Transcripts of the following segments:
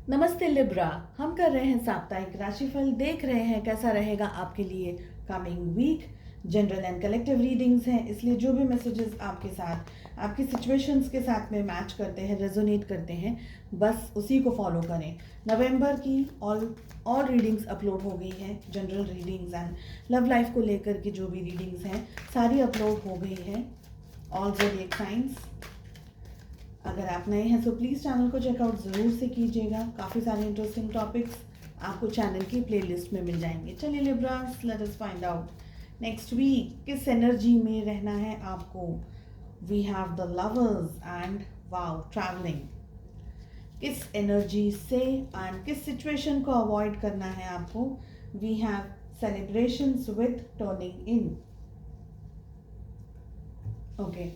नमस्ते लिब्रा। हम कर रहे हैं साप्ताहिक राशिफल, देख रहे हैं कैसा रहेगा आपके लिए coming week. General and collective readings हैं, इसलिए जो भी मैसेजेस आपके साथ आपकी सिचुएशंस के साथ में मैच करते हैं, रेजोनेट करते हैं, बस उसी को फॉलो करें। नवंबर की ऑल रीडिंग्स अपलोड हो गई हैं। General readings and love life को लेकर के जो भी रीडिंग्स हैं सारी अपलोड हो गई हैं। All zodiac science. अगर आप नए हैं तो प्लीज़ चैनल को चेकआउट ज़रूर से कीजिएगा। काफ़ी सारे इंटरेस्टिंग टॉपिक्स आपको चैनल की प्लेलिस्ट में मिल जाएंगे। चलिए Libras, let us find out next week किस एनर्जी में रहना है आपको। We have the lovers and wow travelling. किस एनर्जी से एंड किस सिचुएशन को अवॉइड करना है आपको। We have celebrations with turning in. Okay,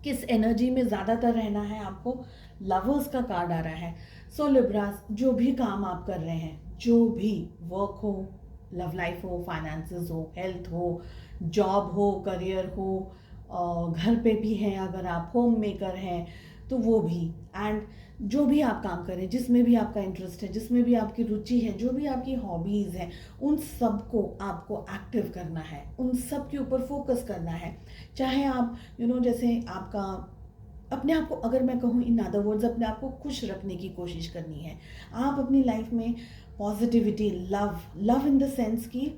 किस एनर्जी में ज़्यादातर रहना है आपको। लवर्स का कार्ड आ रहा है। सो लिब्रास, जो भी काम आप कर रहे हैं, जो भी वर्क हो, लव लाइफ हो, फाइनेंसेस हो, हेल्थ हो, जॉब हो, करियर हो, घर पे भी हैं, अगर आप होम मेकर हैं तो वो भी, एंड जो भी आप काम करें, जिसमें भी आपका इंटरेस्ट है, जिसमें भी आपकी रुचि है, जो भी आपकी हॉबीज़ हैं, उन सब को आपको एक्टिव करना है, उन सब के ऊपर फोकस करना है। चाहे आप जैसे आपका अपने आप को, अगर मैं कहूँ इन अदर वर्ड्स, अपने आप को खुश रखने की कोशिश करनी है। आप अपनी लाइफ में positivity, love, love in the sense कि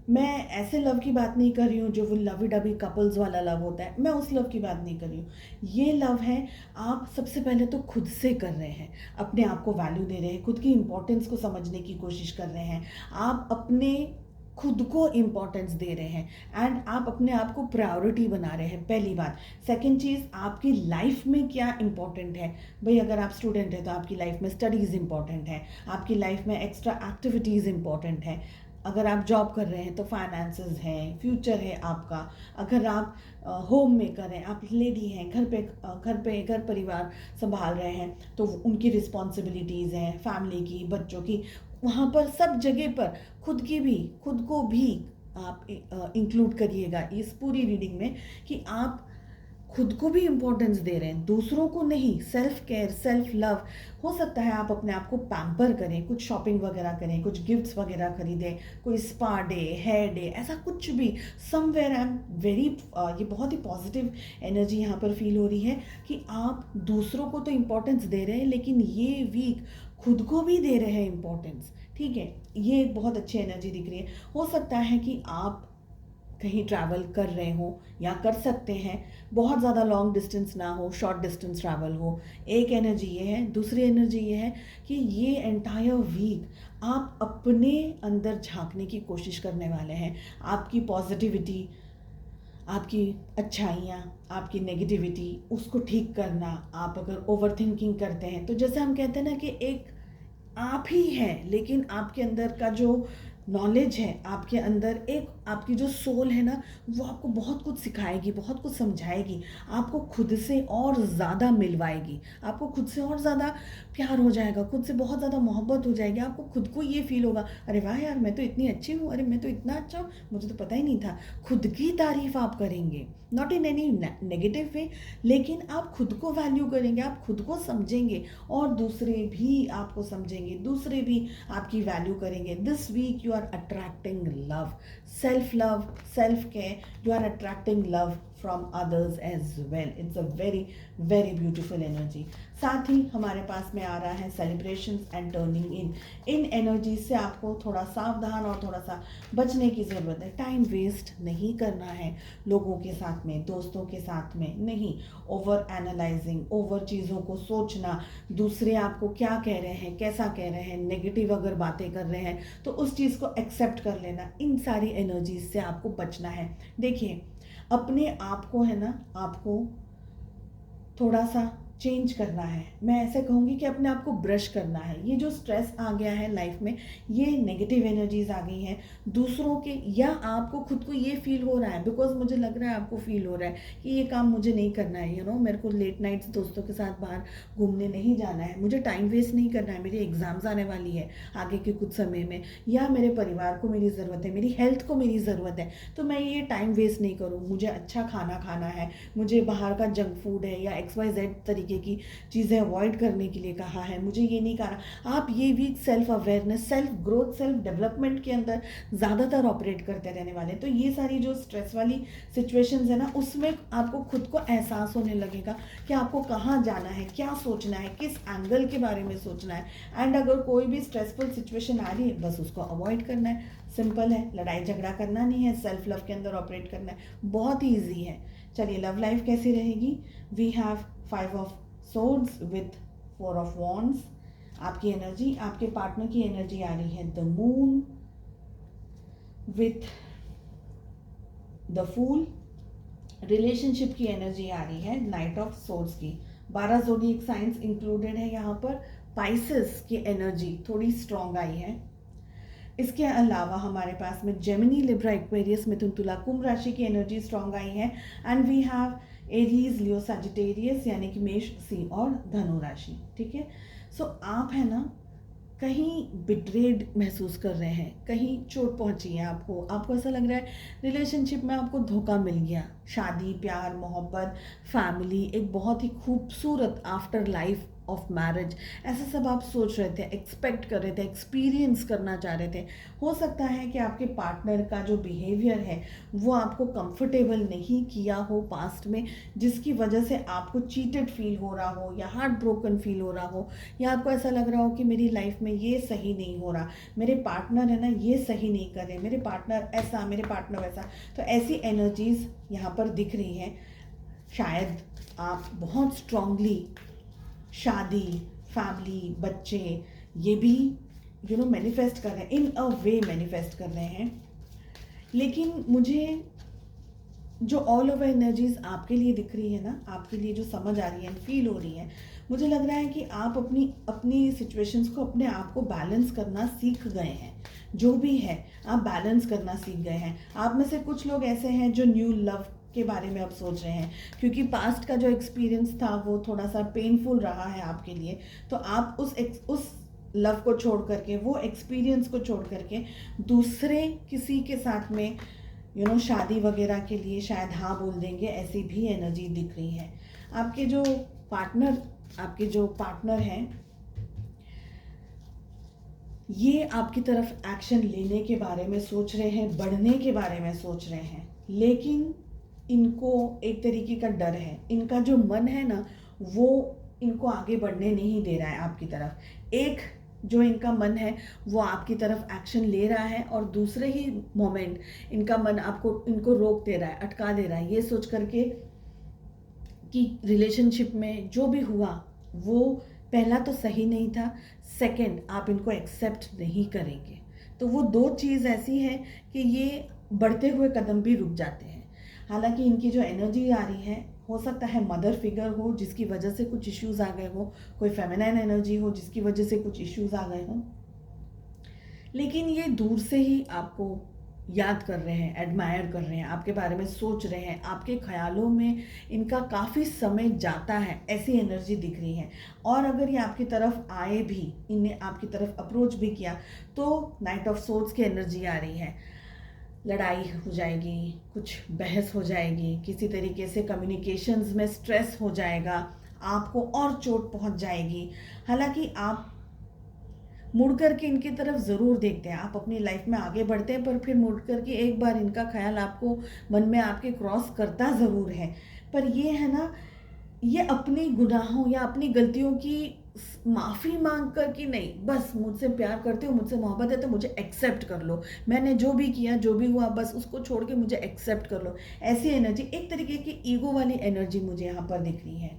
मैं ऐसे लव की बात नहीं कर रही हूँ जो वो लवी डबी कपल्स वाला लव होता है, मैं उस लव की बात नहीं कर रही हूँ। ये लव है, आप सबसे पहले तो खुद से कर रहे हैं, अपने आप को वैल्यू दे रहे हैं, खुद की इंपॉर्टेंस को समझने की कोशिश कर रहे हैं, आप अपने खुद को इम्पोर्टेंस दे रहे हैं एंड आप अपने आप को प्रायोरिटी बना रहे हैं, पहली बात। सेकंड चीज़, आपकी लाइफ में क्या इंपॉर्टेंट है। भाई अगर आप स्टूडेंट हैं तो आपकी लाइफ में स्टडीज़ इंपॉर्टेंट है, आपकी लाइफ में एक्स्ट्रा एक्टिविटीज़ इंपॉर्टेंट है। अगर आप जॉब कर रहे हैं तो फाइनेंसेस हैं, फ्यूचर है आपका। अगर आप होम मेकर हैं, आप लेडी हैं, घर परिवार संभाल रहे हैं, तो उनकी रिस्पॉन्सिबिलिटीज़ हैं, फैमिली की, बच्चों की। वहाँ पर सब जगह पर खुद को भी आप इंक्लूड करिएगा इस पूरी रीडिंग में, कि आप खुद को भी इम्पोर्टेंस दे रहे हैं, दूसरों को नहीं। Self care, self love. हो सकता है आप अपने आप को पैम्पर करें, कुछ शॉपिंग वगैरह करें, कुछ गिफ्ट्स वगैरह खरीदें, कोई स्पा डे, हेयर डे, ऐसा कुछ भी। समवेयर आई एम वेरी, ये बहुत ही पॉजिटिव एनर्जी यहाँ पर फील हो रही है कि आप दूसरों को तो इम्पोर्टेंस दे रहे हैं, लेकिन ये वीक खुद को भी दे रहे हैं इम्पोर्टेंस। ठीक है, ये एक बहुत अच्छी एनर्जी दिख रही है। हो सकता है कि आप कहीं ट्रैवल कर रहे हो या कर सकते हैं, बहुत ज़्यादा लॉन्ग डिस्टेंस ना हो, शॉर्ट डिस्टेंस ट्रैवल हो। एक एनर्जी ये है। दूसरी एनर्जी ये है कि ये एंटायर वीक आप अपने अंदर झांकने की कोशिश करने वाले हैं। आपकी पॉजिटिविटी, आपकी अच्छाइयाँ, आपकी नेगेटिविटी, उसको ठीक करना। आप अगर ओवर थिंकिंग करते हैं तो जैसे हम कहते हैं ना कि एक आप ही हैं, लेकिन आपके अंदर का जो नॉलेज है, आपके अंदर एक आपकी जो सोल है ना, वो आपको बहुत कुछ सिखाएगी, बहुत कुछ समझाएगी, आपको खुद से और ज़्यादा मिलवाएगी, आपको खुद से और ज़्यादा प्यार हो जाएगा, खुद से बहुत ज़्यादा मोहब्बत हो जाएगी। आपको खुद को ये फील होगा, अरे वाह यार, मैं तो इतनी अच्छी हूँ, अरे मैं तो इतना अच्छा हूँ, मुझे तो पता ही नहीं था। खुद की तारीफ आप करेंगे, not in any negative way, लेकिन आप खुद को वैल्यू करेंगे, आप खुद को समझेंगे और दूसरे भी आपको समझेंगे, दूसरे भी आपकी वैल्यू करेंगे। This week you are attracting love, self love, self care, you are attracting love from others as well. It's a very very beautiful energy. साथ ही हमारे पास में आ रहा है सेलिब्रेशंस एंड टर्निंग इन। इन एनर्जी से आपको थोड़ा सावधान और थोड़ा सा बचने की ज़रूरत है। टाइम वेस्ट नहीं करना है लोगों के साथ में, दोस्तों के साथ में नहीं। ओवर एनालाइजिंग, ओवर चीज़ों को सोचना, दूसरे आपको क्या कह रहे हैं, कैसा कह रहे हैं, नेगेटिव अगर बातें कर रहे हैं तो उस चीज़ को एक्सेप्ट कर लेना, इन सारी एनर्जीज से आपको बचना है। देखिए, अपने आप को है ना, आपको थोड़ा सा चेंज करना है। मैं ऐसे कहूँगी कि अपने आप को ब्रश करना है। ये जो स्ट्रेस आ गया है लाइफ में, ये नेगेटिव एनर्जीज आ गई हैं दूसरों के, या आपको खुद को ये फील हो रहा है, बिकॉज मुझे लग रहा है आपको फील हो रहा है कि ये काम मुझे नहीं करना है, मेरे को लेट नाइट्स दोस्तों के साथ बाहर घूमने नहीं जाना है, मुझे टाइम वेस्ट नहीं करना है, मेरी एग्ज़ाम्स आने वाली है आगे के कुछ समय में, या मेरे परिवार को मेरी ज़रूरत है, मेरी हेल्थ को मेरी ज़रूरत है, तो मैं ये टाइम वेस्ट नहीं करूँ। मुझे अच्छा खाना खाना है, मुझे बाहर का जंक फूड है या XYZ तरीके तरीके की चीज़ें अवॉइड करने के लिए कहा है, मुझे ये नहीं कहा। आप ये week self awareness, self growth, self development के अंदर ज़्यादातर ऑपरेट करते रहने वाले। तो ये सारी जो स्ट्रेस वाली सिचुएशंस है ना, उसमें आपको खुद को एहसास होने लगेगा कि आपको कहाँ जाना है, क्या सोचना है, किस एंगल के बारे में सोचना है। एंड अगर कोई भी स्ट्रेसफुल सिचुएशन आ रही है, बस उसको अवॉइड करना है। सिंपल है, लड़ाई झगड़ा करना नहीं है, सेल्फ लव के अंदर ऑपरेट करना है, बहुत ही ईजी है। चलिए, लव लाइफ कैसी रहेगी? We have 5 of swords with 4 of wands. आपकी एनर्जी, आपके पार्टनर की एनर्जी आ रही है the moon with the fool. Relationship की एनर्जी आ रही है नाइट ऑफ सोर्ड्स की। 12 ज़ोडिएक साइंस इंक्लूडेड है यहाँ पर। पाइसेस की एनर्जी थोड़ी स्ट्रॉन्ग आई है। इसके अलावा हमारे पास में जेमिनी, लिब्रा, एक्वेरियस, मिथुन, तुला, कुंभ राशि की एनर्जी स्ट्रॉन्ग आई है। And we have Aries, Leo, Sagittarius यानी कि मेष, सिंह और धनु राशि। ठीक है, सो आप है ना कहीं बिट्रेड महसूस कर रहे हैं, कहीं चोट पहुंची है आपको ऐसा लग रहा है रिलेशनशिप में आपको धोखा मिल गया। शादी, प्यार, मोहब्बत, फैमिली, एक बहुत ही खूबसूरत आफ्टर लाइफ ऑफ मैरिज, ऐसा सब आप सोच रहे थे, एक्सपेक्ट कर रहे थे, एक्सपीरियंस करना चाह रहे थे। हो सकता है कि आपके पार्टनर का जो बिहेवियर है वो आपको कंफर्टेबल नहीं किया हो पास्ट में, जिसकी वजह से आपको चीटेड फील हो रहा हो या हार्ट ब्रोकन फील हो रहा हो, या आपको ऐसा लग रहा हो कि मेरी लाइफ में ये सही नहीं हो रहा, मेरे पार्टनर है ना ये सही नहीं कर रहे, मेरे पार्टनर ऐसा, मेरे पार्टनर वैसा। तो ऐसी एनर्जीज यहाँ पर दिख रही हैं। शायद आप बहुत स्ट्रांगली शादी, फैमिली, बच्चे, ये भी मैनिफेस्ट कर रहे हैं, इन अ वे मैनिफेस्ट कर रहे हैं। लेकिन मुझे जो ऑल ओवर एनर्जीज आपके लिए दिख रही है ना, आपके लिए जो समझ आ रही है, फील हो रही है, मुझे लग रहा है कि आप अपनी सिचुएशंस को, अपने आप को बैलेंस करना सीख गए हैं। जो भी है आप बैलेंस करना सीख गए हैं। आप में से कुछ लोग ऐसे हैं जो न्यू लव के बारे में अब सोच रहे हैं, क्योंकि पास्ट का जो एक्सपीरियंस था वो थोड़ा सा पेनफुल रहा है आपके लिए। तो आप उस लव को छोड़ करके, वो एक्सपीरियंस को छोड़ करके दूसरे किसी के साथ में शादी वगैरह के लिए शायद हाँ बोल देंगे, ऐसी भी एनर्जी दिख रही है। आपके जो पार्टनर हैं, ये आपकी तरफ एक्शन लेने के बारे में सोच रहे हैं, बढ़ने के बारे में सोच रहे हैं, लेकिन इनको एक तरीके का डर है। इनका जो मन है ना वो इनको आगे बढ़ने नहीं दे रहा है आपकी तरफ। एक जो इनका मन है वो आपकी तरफ एक्शन ले रहा है, और दूसरे ही मोमेंट इनका मन इनको रोक दे रहा है, अटका दे रहा है, ये सोच करके कि रिलेशनशिप में जो भी हुआ वो पहला तो सही नहीं था, सेकंड आप इनको एक्सेप्ट नहीं करेंगे। तो वो दो चीज़ ऐसी है कि ये बढ़ते हुए कदम भी रुक जाते हैं। हालांकि इनकी जो एनर्जी आ रही है, हो सकता है मदर फिगर हो जिसकी वजह से कुछ इश्यूज आ गए हो, कोई फेमिनाइन एनर्जी हो जिसकी वजह से कुछ इश्यूज आ गए हो, लेकिन ये दूर से ही आपको याद कर रहे हैं, एडमायर कर रहे हैं, आपके बारे में सोच रहे हैं, आपके ख्यालों में इनका काफ़ी समय जाता है, ऐसी एनर्जी दिख रही है। और अगर ये आपकी तरफ आए भी, इन्हें आपकी तरफ अप्रोच भी किया, तो नाइट ऑफ सोर्ड्स की एनर्जी आ रही है। लड़ाई हो जाएगी, कुछ बहस हो जाएगी, किसी तरीके से कम्युनिकेशंस में स्ट्रेस हो जाएगा, आपको और चोट पहुंच जाएगी। हालांकि आप मुड़ करके इनकी तरफ ज़रूर देखते हैं, आप अपनी लाइफ में आगे बढ़ते हैं, पर फिर मुड़ करके एक बार इनका ख्याल आपको मन में आपके क्रॉस करता ज़रूर है। पर ये है ना, ये अपनी गुनाहों या अपनी गलतियों की माफ़ी मांग कर कि नहीं, बस मुझसे प्यार करते हो, मुझसे मोहब्बत है तो मुझे एक्सेप्ट कर लो, मैंने जो भी किया, जो भी हुआ, बस उसको छोड़ के मुझे एक्सेप्ट कर लो, ऐसी एनर्जी, एक तरीके की ईगो वाली एनर्जी मुझे यहाँ पर दिख रही है।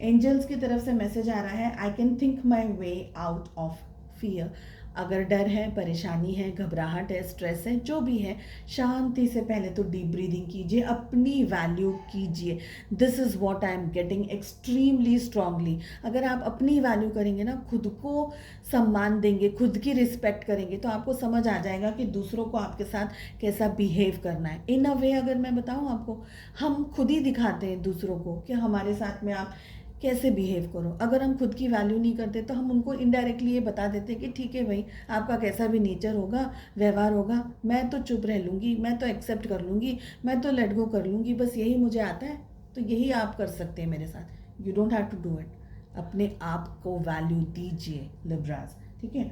एंजल्स की तरफ से मैसेज आ रहा है, I can think my way out of fear. अगर डर है, परेशानी है, घबराहट है, स्ट्रेस है, जो भी है, शांति से पहले तो डीप ब्रीदिंग कीजिए, अपनी वैल्यू कीजिए। This is what I am getting extremely strongly. अगर आप अपनी वैल्यू करेंगे ना, खुद को सम्मान देंगे, खुद की रिस्पेक्ट करेंगे, तो आपको समझ आ जाएगा कि दूसरों को आपके साथ कैसा बिहेव करना है। इन अ वे अगर मैं बताऊँ आपको, हम खुद ही दिखाते हैं दूसरों को कि हमारे साथ में आप कैसे बिहेव करो। अगर हम खुद की वैल्यू नहीं करते तो हम उनको इनडायरेक्टली ये बता देते हैं कि ठीक है भाई, आपका कैसा भी नेचर होगा, व्यवहार होगा, मैं तो चुप रह लूँगी, मैं तो एक्सेप्ट कर लूँगी, मैं तो लेट गो कर लूँगी, बस यही मुझे आता है, तो यही आप कर सकते हैं मेरे साथ। You don't have to do it. अपने आप को वैल्यू दीजिए लिब्रास. ठीक है,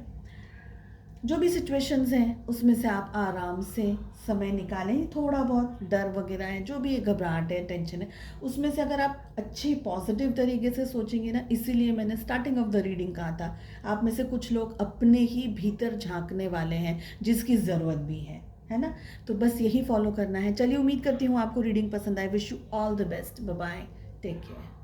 जो भी सिचुएशंस हैं उसमें से आप आराम से समय निकालें. थोड़ा बहुत डर वगैरह है, जो भी घबराहट है, टेंशन है, उसमें से अगर आप अच्छे पॉजिटिव तरीके से सोचेंगे ना, इसीलिए मैंने स्टार्टिंग ऑफ द रीडिंग कहा था आप में से कुछ लोग अपने ही भीतर झांकने वाले हैं, जिसकी ज़रूरत भी है ना. तो बस यही फॉलो करना है. चलिए, उम्मीद करती हूँ आपको रीडिंग पसंद आए. Wish you all the best. Bye bye. Take care.